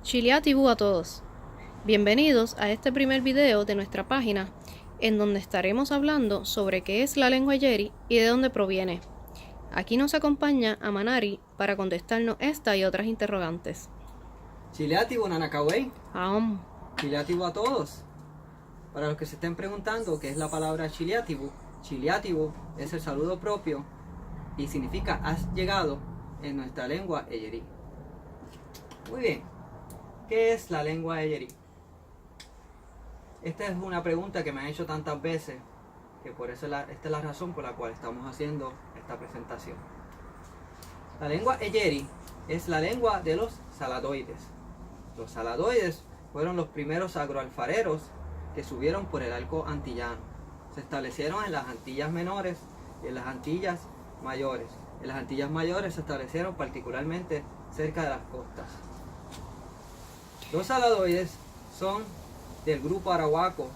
Chiliatibu a todos. Bienvenidos a este primer video de nuestra página, en donde estaremos hablando sobre qué es la lengua Yeri y de dónde proviene. Aquí nos acompaña Amanari para contestarnos esta y otras interrogantes. Chiliatibu Nanakawey. Aom. Chiliatibu a todos. Para los que se estén preguntando qué es la palabra Chiliatibu, Chiliatibu es el saludo propio y significa has llegado en nuestra lengua Eyeri. Muy bien, ¿qué es la lengua Eyeri? Esta es una pregunta que me han hecho tantas veces que por eso esta es la razón por la cual estamos haciendo esta presentación. La lengua Eyeri es la lengua de los saladoides. Los saladoides fueron los primeros agroalfareros que subieron por el arco antillano. Se establecieron en las Antillas Menores y en las Antillas Mayores. En las Antillas Mayores se establecieron particularmente cerca de las costas. Los saladoides son del grupo arahuaco,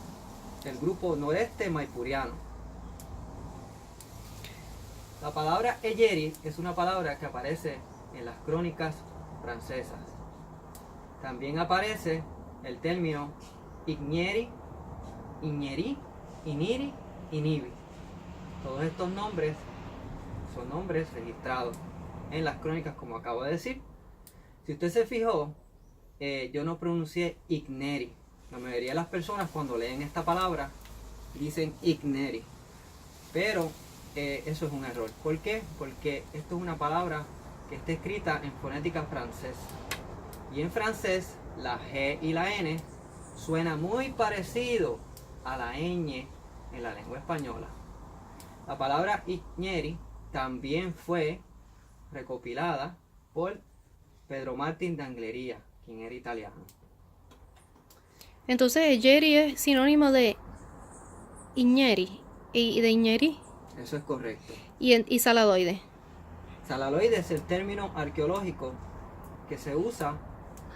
del grupo noreste maipuriano. La palabra Eyeri es una palabra que aparece en las crónicas francesas. También aparece el término Ignieri, Iñeri, Iniri, Inibi. Todos estos nombres son nombres registrados en las crónicas, como acabo de decir. Si usted se fijó, yo no pronuncié Igneri. La mayoría de las personas cuando leen esta palabra dicen Igneri. Pero eso es un error. ¿Por qué? Porque esto es una palabra que está escrita en fonética francés. Y en francés la G y la N suena muy parecido a la ñ en la lengua española. La palabra Igneri también fue recopilada por Pedro Martín de Anglería, quien era italiano. Entonces, Yeri es sinónimo de Iñeri y de Iñeri Eso es correcto. y saladoide. Salaloide es el término arqueológico que se usa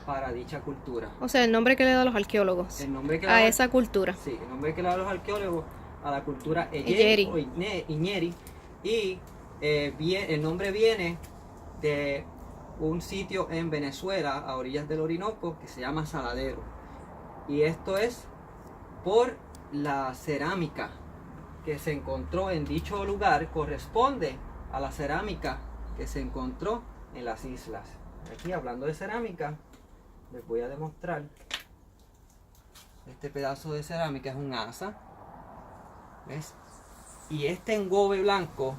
para dicha cultura. O sea, el nombre que le da a los arqueólogos El nombre que le a da- esa cultura. Sí, el nombre que le dan los arqueólogos a la cultura Eyeri Eyeri. o Iñeri. Y el nombre viene de un sitio en Venezuela, a orillas del Orinoco, que se llama Saladero. Y esto es por la cerámica que se encontró en dicho lugar, corresponde a la cerámica que se encontró en las islas. Aquí, hablando de cerámica, les voy a demostrar. Este pedazo de cerámica es un asa, ¿ves? Y este engobe blanco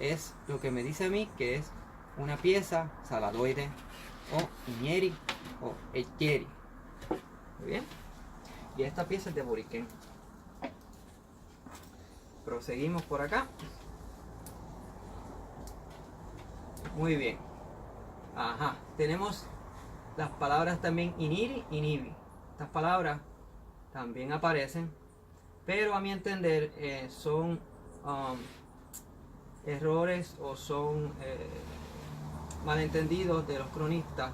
es lo que me dice a mí que es una pieza saladoide o Iñeri o Eyeri. Muy bien. Y esta pieza es de Boriquén. Proseguimos por acá. Muy bien. Ajá. Tenemos las palabras también Iniri y Nibi. Estas palabras también aparecen, pero a mi entender son errores o son malentendidos de los cronistas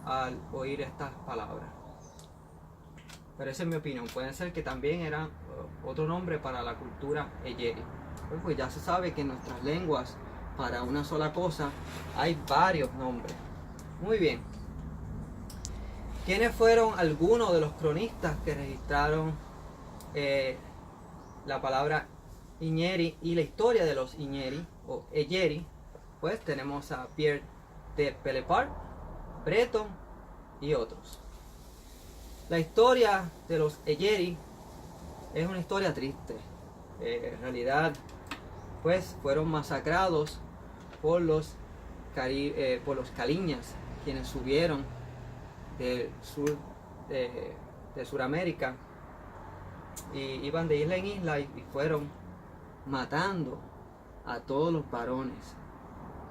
al oír estas palabras. Pero esa es mi opinión. Puede ser que también era otro nombre para la cultura Eyeri. Pues ya se sabe que en nuestras lenguas para una sola cosa hay varios nombres. Muy bien. ¿Quiénes fueron algunos de los cronistas que registraron la palabra Iñeri y la historia de los Iñeri o Eyeri? Pues tenemos a Pierre de Pelepart, Breton y otros. La historia de los Eyeri es una historia triste. En realidad, pues fueron masacrados por los caliñas, quienes subieron del sur de Sudamérica y iban de isla en isla y fueron matando a todos los varones,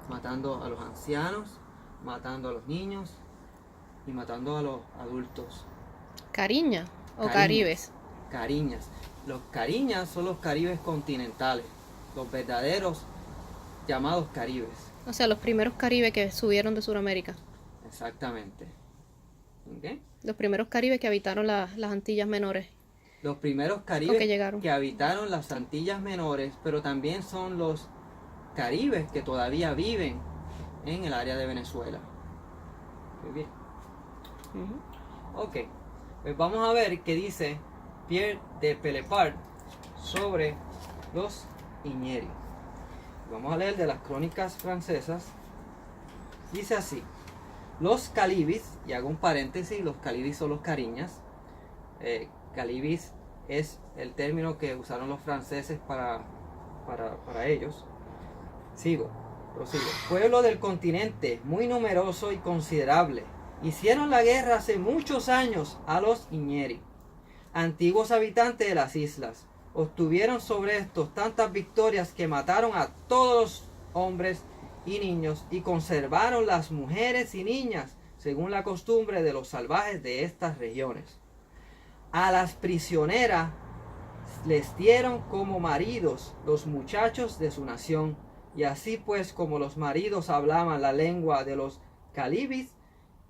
matando a los ancianos, matando a los niños y matando a los adultos. Cariña o Cariñas. caribes. Cariñas. Los cariñas son los caribes continentales, los verdaderos llamados caribes. O sea, los primeros caribes que subieron de Sudamérica. Exactamente. ¿Ok? Los primeros caribes que habitaron las Antillas Menores. Los primeros caribes que llegaron. que habitaron las Antillas Menores, pero también son los caribes que todavía viven en el área de Venezuela. Muy bien. Ujú. Ok, pues vamos a ver qué dice Pierre de Pelepard sobre los Igneris. Vamos a leer de las crónicas francesas. Dice así: los calibis, y hago un paréntesis, los calibis son los cariñas. Calibis es el término que usaron los franceses para ellos. Prosigo. Pueblo del continente, muy numeroso y considerable, hicieron la guerra hace muchos años a los Igneris, antiguos habitantes de las islas. Obtuvieron sobre estos tantas victorias que mataron a todos los hombres y niños y conservaron las mujeres y niñas según la costumbre de los salvajes de estas regiones. A las prisioneras les dieron como maridos los muchachos de su nación, y así pues como los maridos hablaban la lengua de los calibis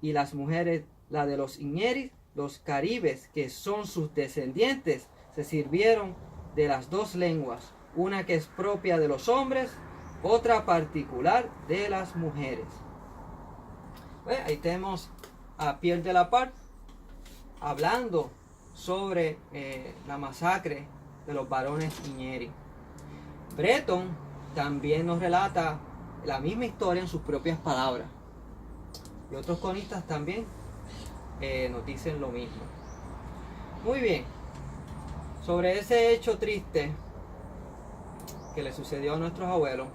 y las mujeres la de los Igneris, los caribes, que son sus descendientes, se sirvieron de las dos lenguas, una que es propia de los hombres, otra particular de las mujeres. Ahí tenemos a Pierre de la Part hablando sobre la masacre de los varones Igneris. Breton también nos relata la misma historia en sus propias palabras. Y otros cronistas también nos dicen lo mismo. Muy bien. Sobre ese hecho triste que le sucedió a nuestros abuelos,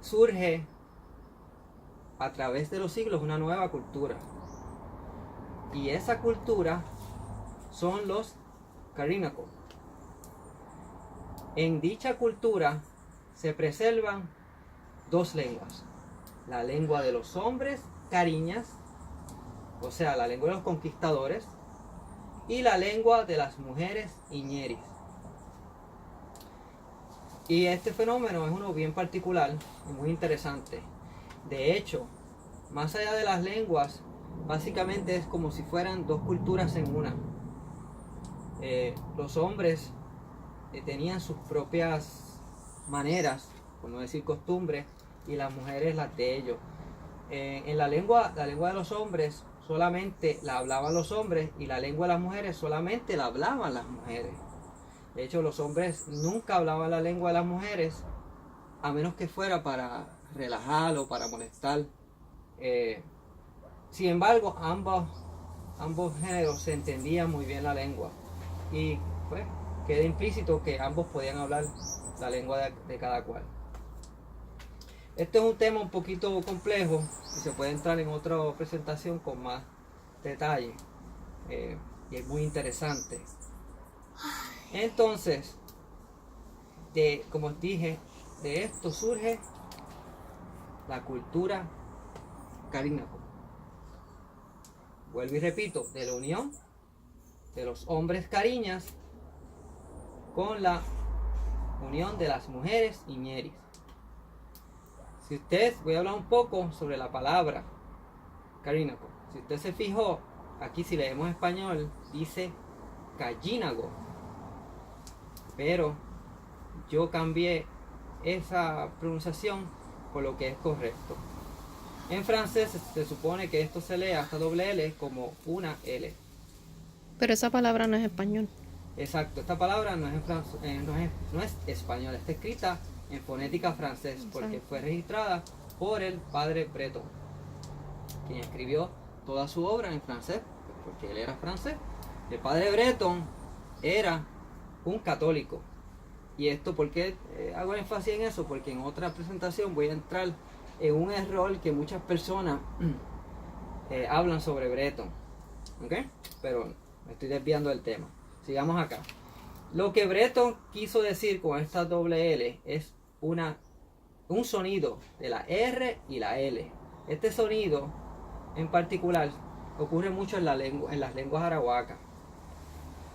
surge a través de los siglos una nueva cultura. Y esa cultura son los Carinaco. En dicha cultura se preservan dos lenguas: la lengua de los hombres cariñas, o sea, la lengua de los conquistadores, y la lengua de las mujeres Igneris. Y este fenómeno es uno bien particular y muy interesante. De hecho, más allá de las lenguas, básicamente es como si fueran dos culturas en una. Los hombres tenían sus propias maneras, por no decir costumbres, y las mujeres las de ellos. En la lengua de los hombres solamente la hablaban los hombres, y la lengua de las mujeres solamente la hablaban las mujeres. De hecho, los hombres nunca hablaban la lengua de las mujeres, a menos que fuera para relajar o para molestar. Sin embargo, ambos géneros se entendían muy bien la lengua, y pues queda implícito que ambos podían hablar la lengua de cada cual. Este es un tema un poquito complejo y se puede entrar en otra presentación con más detalle, y es muy interesante. Entonces, como dije, de esto surge la cultura Carinaco. Vuelvo y repito, de la unión de los hombres cariñas con la unión de las mujeres Igneris. Si usted, voy a hablar un poco sobre la palabra Carinaco. Si usted se fijó, aquí si leemos español, dice Callinago, pero yo cambié esa pronunciación por lo que es correcto. En francés se supone que esto se lee hasta doble L como una L. Pero esa palabra no es español. Exacto, esta palabra no es español, está escrita en fonética francés, porque fue registrada por el padre Breton, quien escribió toda su obra en francés, porque él era francés. El padre Breton era un católico. Y esto, ¿por qué hago énfasis en eso? Porque en otra presentación voy a entrar en un error que muchas personas hablan sobre Breton. ¿Ok? Pero me estoy desviando del tema. Sigamos acá. Lo que Breton quiso decir con esta doble L es un sonido de la R y la L. Este sonido en particular ocurre mucho en las lenguas arahuacas.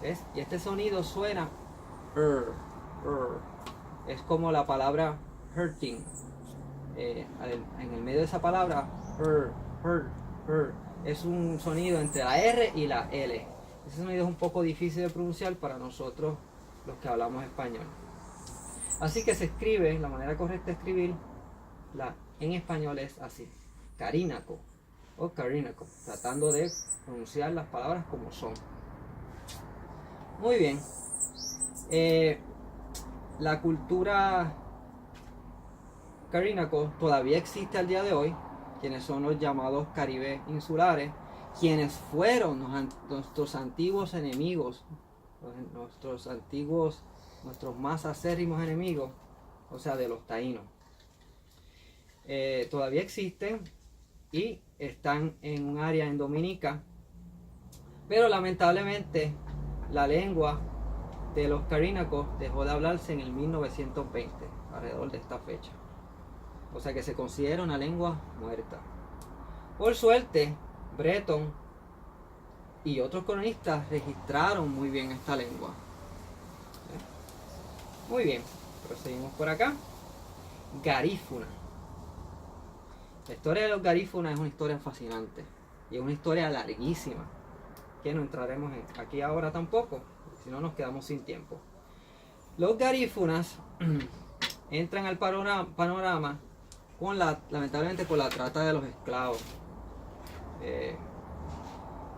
¿Ves? Y este sonido suena es como la palabra hurting. En el medio de esa palabra es un sonido entre la R y la L. Ese sonido es un poco difícil de pronunciar para nosotros los que hablamos español. Así que se escribe, la manera correcta de escribir en español es así: Carinaco o Carinaco, tratando de pronunciar las palabras como son. Muy bien. La cultura Carinaco todavía existe al día de hoy, quienes son los llamados caribes insulares, quienes fueron nuestros antiguos enemigos, nuestros más acérrimos enemigos, o sea, de los taínos. Todavía existen y están en un área en Dominica, pero lamentablemente la lengua de los carinacos dejó de hablarse en el 1920, alrededor de esta fecha. O sea que se considera una lengua muerta. Por suerte, Breton y otros cronistas registraron muy bien esta lengua. Muy bien, proseguimos por acá. Garífuna. La historia de los garífunas es una historia fascinante y es una historia larguísima, que no entraremos aquí ahora tampoco, si no nos quedamos sin tiempo. Los garífunas entran al panorama lamentablemente con la trata de los esclavos.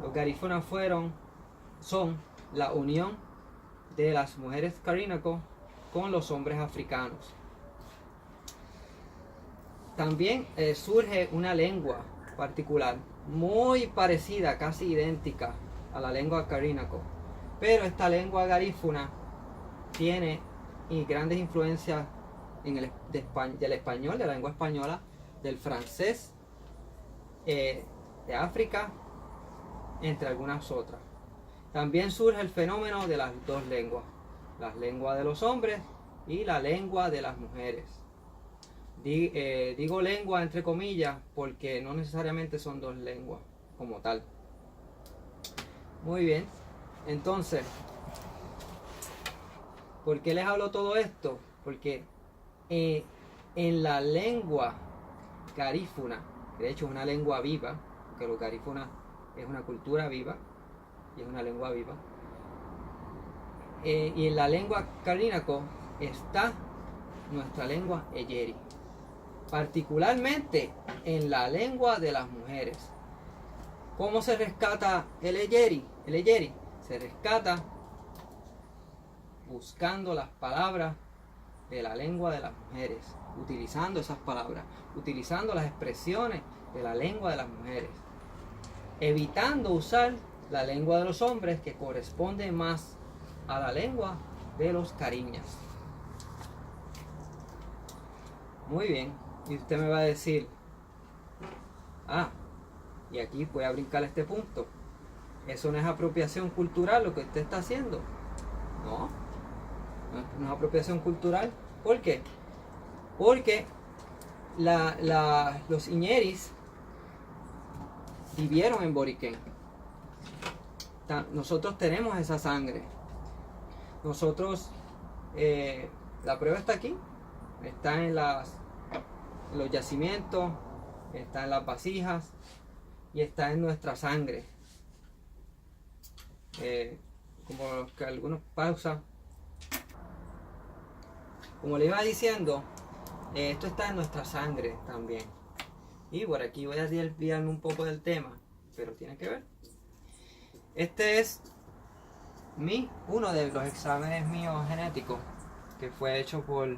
Los garífunas son la unión de las mujeres carinaco con los hombres africanos. También surge una lengua particular, muy parecida, casi idéntica a la lengua carinaco, pero esta lengua garífuna tiene grandes influencias del español, de la lengua española, del francés, de África, entre algunas otras. También surge el fenómeno de las dos lenguas, la lengua de los hombres y la lengua de las mujeres. Digo lengua entre comillas porque no necesariamente son dos lenguas como tal. Muy bien, entonces, ¿por qué les hablo todo esto? Porque en la lengua garífuna, que de hecho es una lengua viva, porque los garífunas es una cultura viva y es una lengua viva, y en la lengua carinaco está nuestra lengua eyeri, particularmente en la lengua de las mujeres. ¿Cómo se rescata el eyeri? El eyeri se rescata buscando las palabras de la lengua de las mujeres, utilizando esas palabras, utilizando las expresiones de la lengua de las mujeres, evitando usar la lengua de los hombres, que corresponde más a la lengua de los cariñas. Muy bien, y usted me va a decir, y aquí voy a brincar este punto, eso no es apropiación cultural lo que usted está haciendo. No es apropiación cultural. ¿Por qué? Porque los iñeris vivieron en Boriquén. Nosotros tenemos esa sangre. Nosotros, la prueba está aquí, está en los yacimientos, está en las vasijas y está en nuestra sangre. Como que algunos pausas. Como le iba diciendo, esto está en nuestra sangre también. Y por aquí voy a desviarme un poco del tema, pero tiene que ver. Este es uno de los exámenes míos genéticos que fue hecho por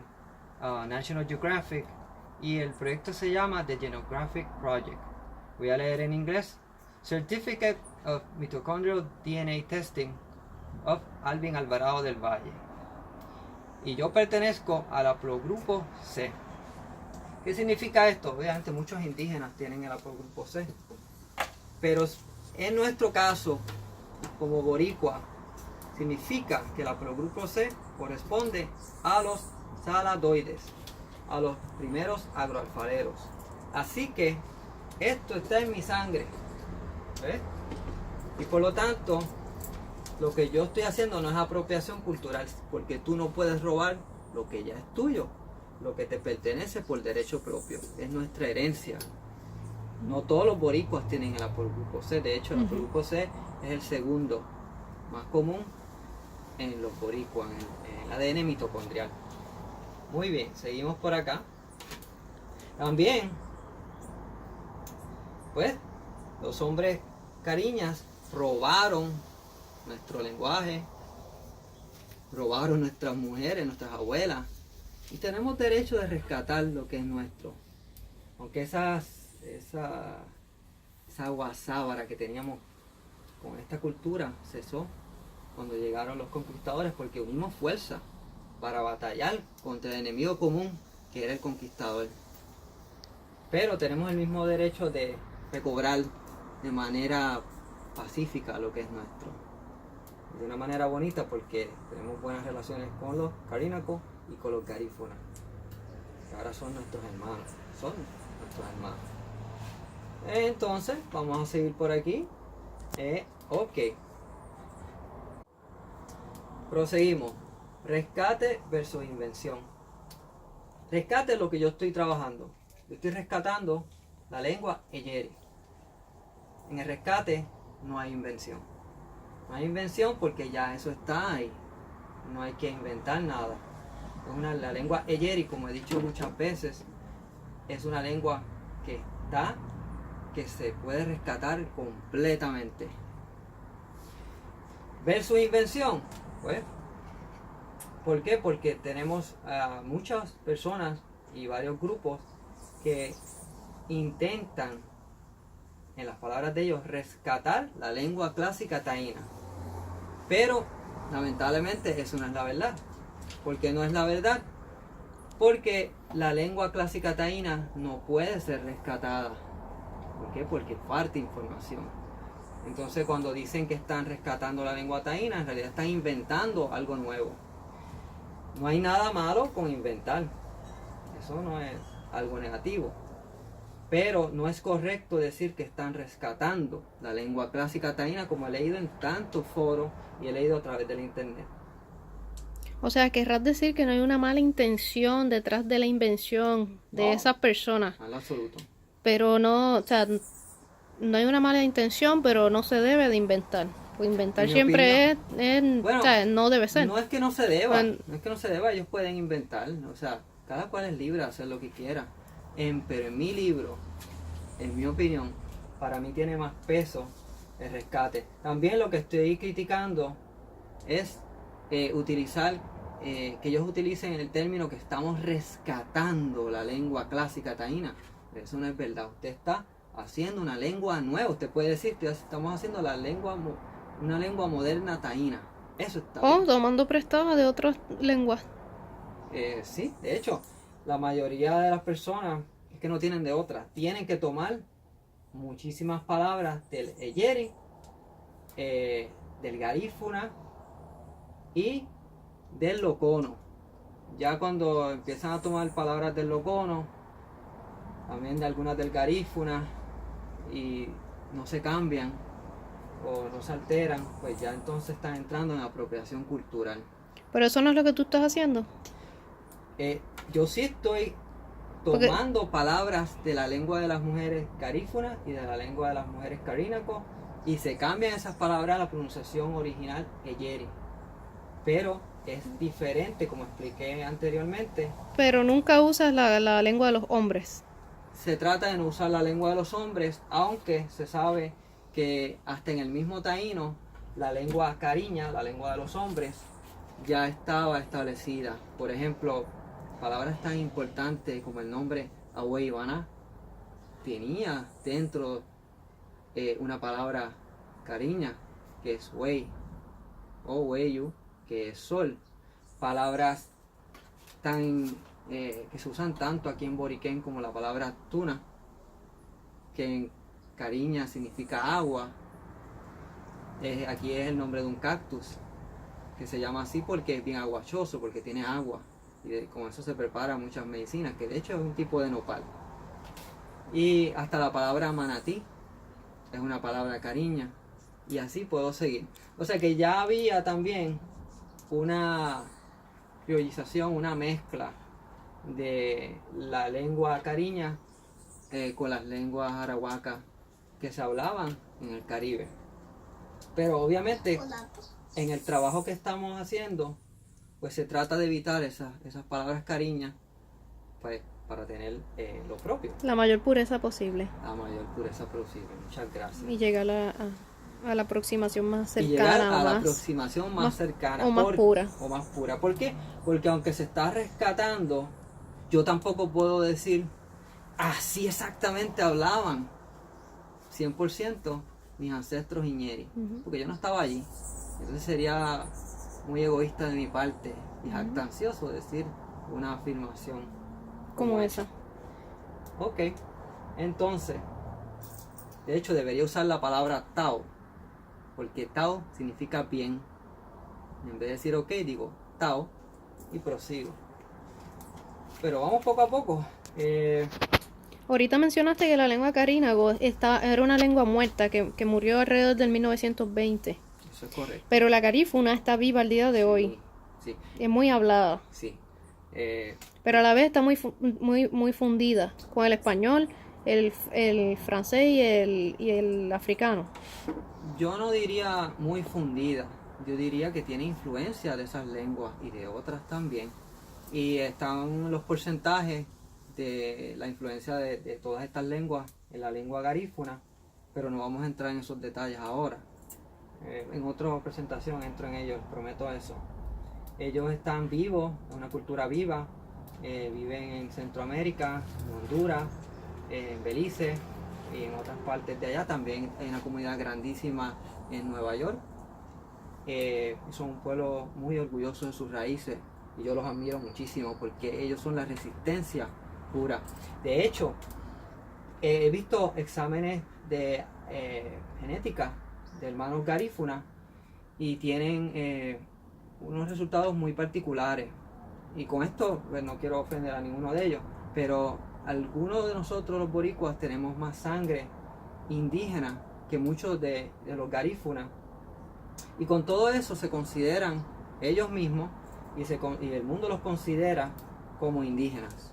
National Geographic, y el proyecto se llama The Genographic Project. Voy a leer en inglés. Certificate of Mitochondrial DNA Testing of Alvin Alvarado del Valle. Y yo pertenezco al haplogrupo C. ¿Qué significa esto? Obviamente muchos indígenas tienen el haplogrupo C, pero en nuestro caso, como boricua, significa que el haplogrupo C corresponde a los saladoides, a los primeros agroalfareros. Así que esto está en mi sangre, ¿ves? Y por lo tanto, lo que yo estoy haciendo no es apropiación cultural, porque tú no puedes robar lo que ya es tuyo, lo que te pertenece por derecho propio, es nuestra herencia. No todos los boricuas tienen el haplogrupo C, de hecho el haplogrupo C es el segundo más común en los boricuas, en el ADN mitocondrial. Muy bien, seguimos por acá. También, pues, Los hombres cariñas robaron nuestro lenguaje, robaron nuestras mujeres, nuestras abuelas, y tenemos derecho de rescatar lo que es nuestro. Aunque esa guasábara que teníamos con esta cultura cesó cuando llegaron los conquistadores, porque unimos fuerza para batallar contra el enemigo común que era el conquistador. Pero tenemos el mismo derecho de recobrar de manera pacífica lo que es nuestro, de una manera bonita, porque tenemos buenas relaciones con los carínicos y con los garífunas, que ahora son nuestros hermanos, Entonces vamos a seguir por aquí. Ok, proseguimos. Rescate versus invención. Rescate es lo que yo estoy trabajando. Yo estoy rescatando la lengua Eyeri. En el rescate no hay invención. No hay invención porque ya eso está ahí. No hay que inventar nada. La lengua Eyeri, como he dicho muchas veces, es una lengua que se puede rescatar completamente. Versus invención, pues, ¿por qué? Porque tenemos a muchas personas y varios grupos que intentan, en las palabras de ellos, rescatar la lengua clásica taína. Pero, lamentablemente, eso no es la verdad. ¿Por qué no es la verdad? Porque la lengua clásica taína no puede ser rescatada. ¿Por qué? Porque falta información. Entonces, cuando dicen que están rescatando la lengua taína, en realidad están inventando algo nuevo. No hay nada malo con inventar. Eso no es algo negativo. Pero no es correcto decir que están rescatando la lengua clásica taína, como he leído en tantos foros y he leído a través del internet. O sea, querrás decir que no hay una mala intención detrás de la invención de esas personas. En absoluto. Pero no, o sea, no hay una mala intención, pero no se debe de inventar. Pues inventar siempre bueno, o sea, no debe ser. No es que no se deba, no es que no se deba, ellos pueden inventar, o sea, cada cual es libre de hacer lo que quiera. Pero en mi libro, en mi opinión, para mí tiene más peso el rescate. También lo que estoy criticando es utilizar, que ellos utilicen el término que estamos rescatando la lengua clásica taína. Eso no es verdad. Usted está haciendo una lengua nueva. Usted puede decir que estamos haciendo una lengua moderna taína. Eso está bien. Tomando prestada de otras lenguas. Sí, de hecho, la mayoría de las personas es que no tienen de otra. Tienen que tomar muchísimas palabras del Eyeri, del garífuna y del locono. Ya cuando empiezan a tomar palabras del locono, también de algunas del garífuna, y no se cambian o no se alteran, pues ya entonces están entrando en apropiación cultural. Pero eso no es lo que tú estás haciendo. Yo sí estoy tomando palabras de la lengua de las mujeres garífunas y de la lengua de las mujeres carínaco, y se cambian esas palabras a la pronunciación original Eyeri. Pero es diferente, como expliqué anteriormente. Pero nunca usas la lengua de los hombres. Se trata de no usar la lengua de los hombres, aunque se sabe que hasta en el mismo taíno la lengua cariña, la lengua de los hombres, ya estaba establecida. Por ejemplo, palabras tan importantes como el nombre Aweibaná tenía dentro una palabra cariña, que es Wei, o Weyu, que es sol. Palabras tan que se usan tanto aquí en Boriquén como la palabra tuna, que en cariña significa agua. Aquí es el nombre de un cactus que se llama así porque es bien aguachoso, porque tiene agua, y con eso se preparan muchas medicinas, que de hecho es un tipo de nopal. Y hasta la palabra manatí es una palabra cariña, y así puedo seguir. O sea que ya había también una criollización, una mezcla de la lengua cariña con las lenguas arahuacas que se hablaban en el Caribe. Pero obviamente en el trabajo que estamos haciendo, pues se trata de evitar esas palabras cariñas, pues para tener lo propio, La mayor pureza posible. la mayor pureza posible. Muchas gracias. Y llegar a la aproximación más Y llegar cercana a o la más, aproximación más cercana o más pura. o más pura. ¿Por qué? Porque aunque se está rescatando, yo tampoco puedo decir así exactamente hablaban 100% mis ancestros Iñeri, porque yo no estaba allí. Entonces sería muy egoísta de mi parte y jactancioso decir una afirmación Como esa. Ok, entonces, de hecho debería usar la palabra Tao, porque Tao significa bien. En vez de decir ok, digo Tao y prosigo. Pero vamos poco a poco. Ahorita mencionaste que la lengua carínago era una lengua muerta que murió alrededor del 1920. Eso es correcto. Pero la garífuna está viva al día de hoy. Sí, Es muy hablada. sí. Pero a la vez está muy fundida con el español, el francés y el africano. Yo no diría muy fundida, yo diría que tiene influencia de esas lenguas y de otras también. Y están los porcentajes de la influencia de todas estas lenguas en la lengua garífuna, pero no vamos a entrar en esos detalles ahora. En otra presentación entro en ellos, prometo eso. Ellos están vivos, es una cultura viva, viven en Centroamérica, en Honduras, en Belice y en otras partes de allá. También hay una comunidad grandísima en Nueva York. Son un pueblo muy orgulloso de sus raíces y yo los admiro muchísimo porque ellos son la resistencia pura. De hecho, he visto exámenes de genética de hermanos garífuna y tienen unos resultados muy particulares. Y con esto pues, no quiero ofender a ninguno de ellos, pero algunos de nosotros los boricuas tenemos más sangre indígena que muchos de los garífunas. Y con todo eso se consideran ellos mismos y el mundo los considera como indígenas.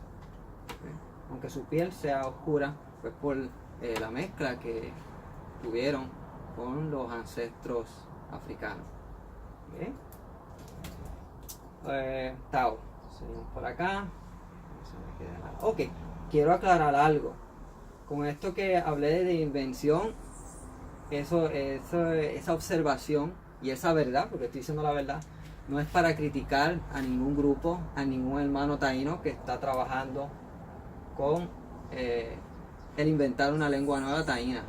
Aunque su piel sea oscura, pues por la mezcla que tuvieron con los ancestros africanos. Tao, seguimos por acá. Ok, quiero aclarar algo. Con esto que hablé de invención, esa observación y esa verdad, porque estoy diciendo la verdad, no es para criticar a ningún grupo, a ningún hermano taíno que está trabajando con el inventar una lengua nueva taína.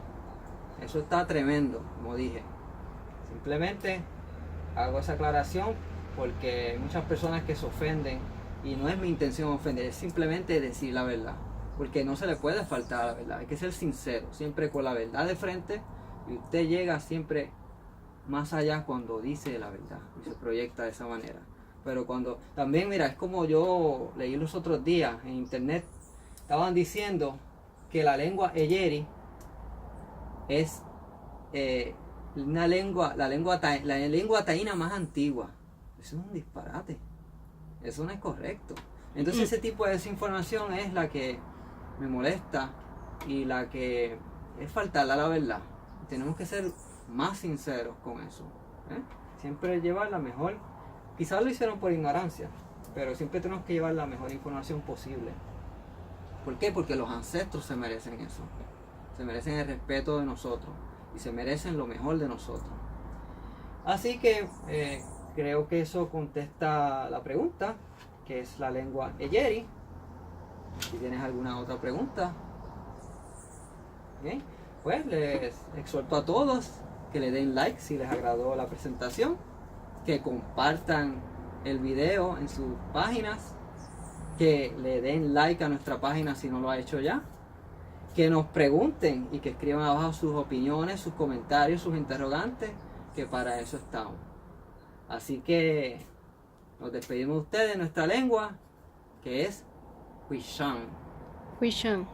Eso está tremendo, como dije. Simplemente hago esa aclaración porque hay muchas personas que se ofenden y no es mi intención ofender, es simplemente decir la verdad. Porque no se le puede faltar a la verdad, hay que ser sincero, siempre con la verdad de frente y usted llega siempre más allá cuando dice la verdad y se proyecta de esa manera. Pero cuando también, mira, es como yo leí los otros días en internet, estaban diciendo que la lengua Eyeri es la lengua taína más antigua. Eso es un disparate, eso no es correcto. Entonces ese tipo de desinformación es la que me molesta y la que es faltarle a la verdad. Tenemos que ser más sinceros con eso, siempre llevar la mejor, quizás lo hicieron por ignorancia, pero siempre tenemos que llevar la mejor información posible. ¿Por qué? Porque los ancestros se merecen eso, se merecen el respeto de nosotros y se merecen lo mejor de nosotros. Así que creo que eso contesta la pregunta, que es la lengua Eyeri. Si tienes alguna otra pregunta, ¿bien? Pues les exhorto a todos que le den like si les agradó la presentación, que compartan el video en sus páginas, que le den like a nuestra página si no lo ha hecho ya, que nos pregunten y que escriban abajo sus opiniones, sus comentarios, sus interrogantes, que para eso estamos. Así que nos despedimos de ustedes en nuestra lengua, que es Huishan. Huishan.